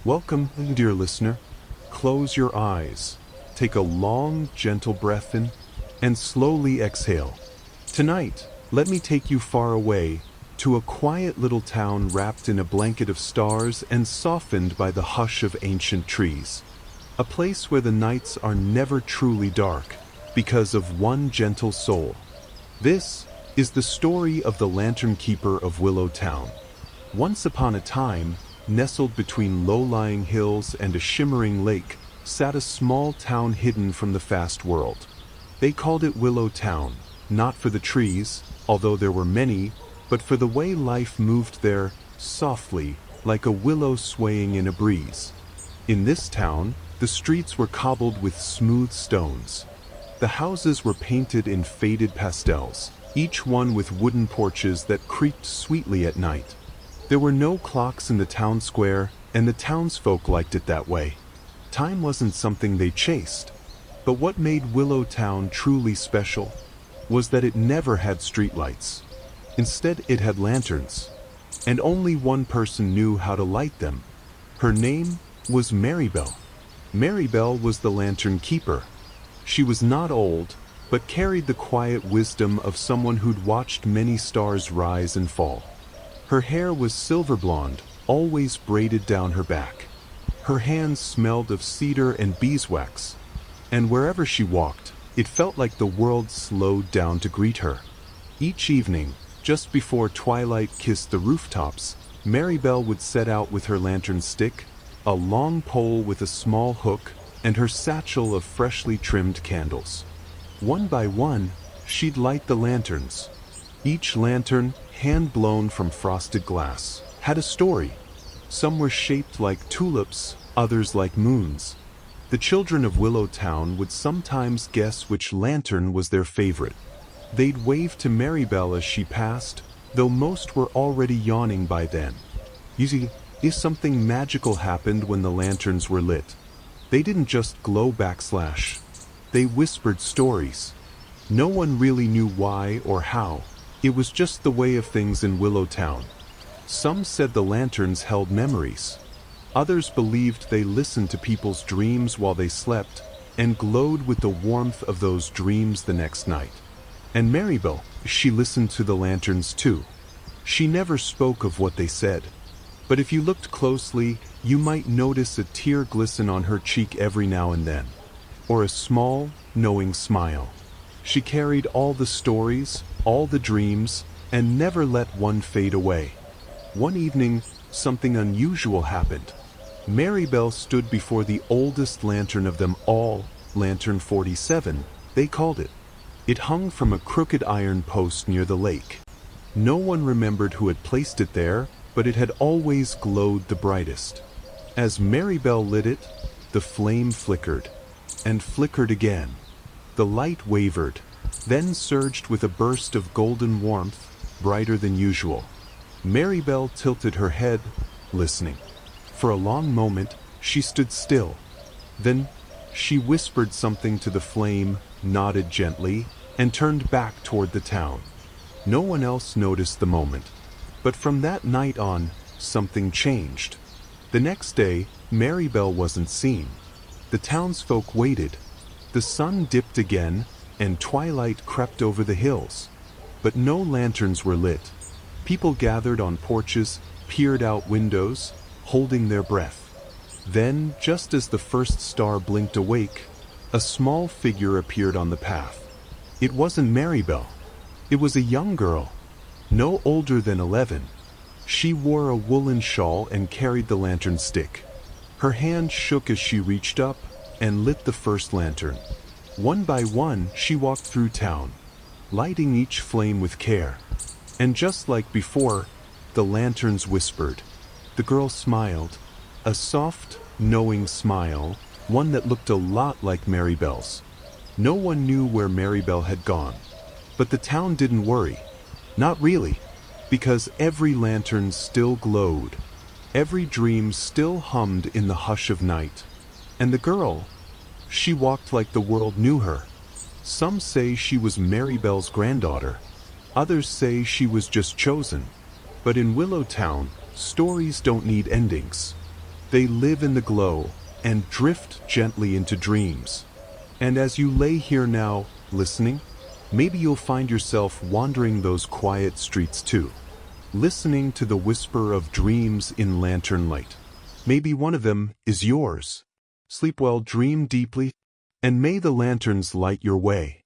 Welcome, dear listener. Close your eyes, take a long, gentle breath in, and slowly exhale. Tonight, let me take you far away, to a quiet little town wrapped in a blanket of stars and softened by the hush of ancient trees. A place where the nights are never truly dark, because of one gentle soul. This is the story of the Lantern Keeper of Willow Town. Once upon a time, nestled between low-lying hills and a shimmering lake, sat a small town hidden from the fast world. They called it Willow Town, not for the trees, although there were many, but for the way life moved there, softly, like a willow swaying in a breeze. In this town, the streets were cobbled with smooth stones. The houses were painted in faded pastels, each one with wooden porches that creaked sweetly at night. There were no clocks in the town square, and the townsfolk liked it that way. Time wasn't something they chased. But what made Willow Town truly special was that it never had streetlights. Instead, it had lanterns. And only one person knew how to light them. Her name was Maribel. Maribel was the Lantern Keeper. She was not old, but carried the quiet wisdom of someone who'd watched many stars rise and fall. Her hair was silver blonde, always braided down her back. Her hands smelled of cedar and beeswax, and wherever she walked, it felt like the world slowed down to greet her. Each evening, just before twilight kissed the rooftops, Maribel would set out with her lantern stick, a long pole with a small hook, and her satchel of freshly trimmed candles. One by one, she'd light the lanterns. Each lantern, hand-blown from frosted glass, had a story. Some were shaped like tulips, others like moons. The children of Willow Town would sometimes guess which lantern was their favorite. They'd wave to Maribel as she passed, though most were already yawning by then. You see, if something magical happened when the lanterns were lit, they didn't just glow backslash. They whispered stories. No one really knew why or how. It was just the way of things in Willow Town. Some said the lanterns held memories. Others believed they listened to people's dreams while they slept, and glowed with the warmth of those dreams the next night. And Maribel, she listened to the lanterns too. She never spoke of what they said. But if you looked closely, you might notice a tear glisten on her cheek every now and then. Or a small, knowing smile. She carried all the stories, all the dreams, and never let one fade away. One evening, something unusual happened. Maribel stood before the oldest lantern of them all, Lantern 47, they called it. It hung from a crooked iron post near the lake. No one remembered who had placed it there, but it had always glowed the brightest. As Maribel lit it, the flame flickered, and flickered again. The light wavered, then surged with a burst of golden warmth, brighter than usual. Maribel tilted her head, listening. For a long moment, she stood still. Then, she whispered something to the flame, nodded gently, and turned back toward the town. No one else noticed the moment. But from that night on, something changed. The next day, Maribel wasn't seen. The townsfolk waited. The sun dipped again, and twilight crept over the hills. But no lanterns were lit. People gathered on porches, peered out windows, holding their breath. Then, just as the first star blinked awake, a small figure appeared on the path. It wasn't Maribel. It was a young girl, no older than 11. She wore a woolen shawl and carried the lantern stick. Her hand shook as she reached up and lit the first lantern. One by one, she walked through town, lighting each flame with care. And just like before, the lanterns whispered. The girl smiled, a soft, knowing smile, one that looked a lot like Maribel's. No one knew where Maribel had gone. But the town didn't worry. Not really, because every lantern still glowed. Every dream still hummed in the hush of night. And the girl, she walked like the world knew her. Some say she was Maribel's granddaughter. Others say she was just chosen. But in Willow Town, stories don't need endings. They live in the glow and drift gently into dreams. And as you lay here now, listening, maybe you'll find yourself wandering those quiet streets too, listening to the whisper of dreams in lantern light. Maybe one of them is yours. Sleep well, dream deeply, and may the lanterns light your way.